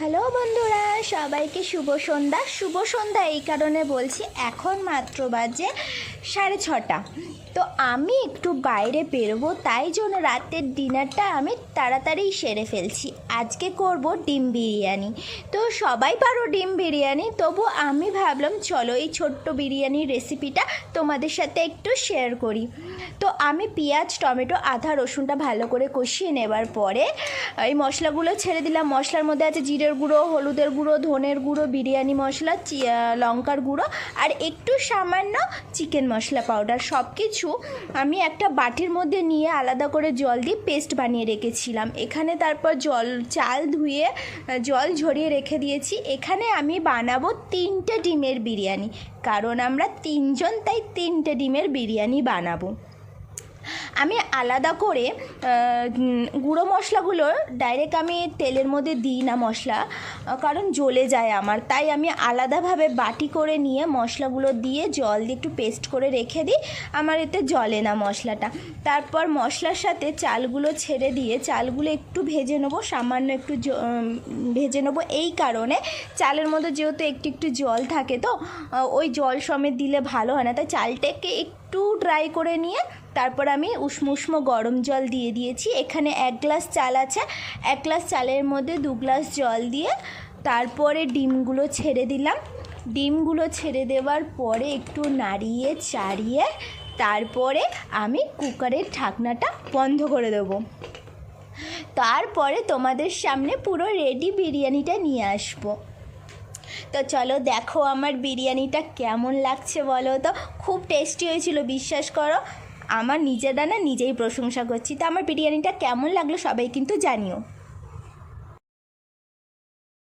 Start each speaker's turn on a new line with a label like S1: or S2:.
S1: Hello বন্ধুরা, সবাইকে শুভ সন্ধ্যা। শুভ সন্ধ্যা এই কারণে বলছি, এখন মাত্র বাজে 6:30। তো আমি একটু বাইরে বেরোবো, তাই জন্য রাতের ডিনারটা আমি তাড়াতাড়ি সেরে ফেলছি। আজকে করব ডিম বিরিয়ানি। তো সবাই পারো ডিম বিরিয়ানি, তবু আমি ভাবলাম চলো এই ছোট্ট বিরিয়ানির রেসিপিটা তোমাদের সাথে একটু শেয়ার করি। তো আমি পেঁয়াজ, টমেটো, আদা, রসুনটা ভালো করে কষিয়ে নেবার পরে এই মশলাগুলো ছেড়ে দিলাম। মশলার মধ্যে আছে জিরের গুঁড়ো, হলুদের গুঁড়ো, ধনের গুঁড়ো, বিরিয়ানি মশলা, লঙ্কার গুঁড়ো আর একটু সামান্য চিকেন মশলা পাউডার। সব কিছু আমি একটা বাটির মধ্যে নিয়ে আলাদা করে জল দিয়ে পেস্ট বানিয়ে রেখেছিলাম। এখানে তারপর চাল ধুয়ে জল ঝরিয়ে রেখে দিয়েছি। এখানে আমি বানাবো 3টে ডিমের বিরিয়ানি, কারণ আমরা 3 জন, তাই 3টে ডিমের বিরিয়ানি বানাবো। আমি আলাদা করে গুঁড়ো মশলাগুলো ডাইরেক্ট আমি তেলের মধ্যে দিই না মশলা, কারণ জ্বলে যায় আমার। তাই আমি আলাদাভাবে বাটি করে নিয়ে মশলাগুলো দিয়ে জল দিয়ে একটু পেস্ট করে রেখে দিই, আমার এতে জ্বলে না মশলাটা। তারপর মশলার সাথে চালগুলো ছেড়ে দিয়ে চালগুলো একটু ভেজে নেবো, সামান্য একটু ভেজে নেবো। এই কারণে চালের মধ্যে যেহেতু একটু একটু জল থাকে, তো ওই জল সমেত দিলে ভালো হয় না, তাই চালটাকে একটু ড্রাই করে নিয়ে তারপর আমি উষ্ণ গরম জল দিয়ে দিয়েছি। এখানে 1 গ্লাস চাল আছে, 1 গ্লাস চালের মধ্যে 2 গ্লাস জল দিয়ে তারপরে ডিমগুলো ছেড়ে দিলাম। ডিমগুলো ছেড়ে দেওয়ার পরে একটু নাড়িয়ে চাড়িয়ে তারপরে আমি কুকারের ঢাকনাটা বন্ধ করে দেবো। তারপরে তোমাদের সামনে পুরো রেডি বিরিয়ানিটা নিয়ে আসবো। তো চলো দেখো আমার বিরিয়ানিটা কেমন লাগছে বলো তো। খুব টেস্টি হয়েছিল, বিশ্বাস করো। আমার নিজেরা নিজেই প্রশংসা করছি। তো আমার বিরিয়ানিটা কেমন লাগলো সবাই কিন্তু জানিও।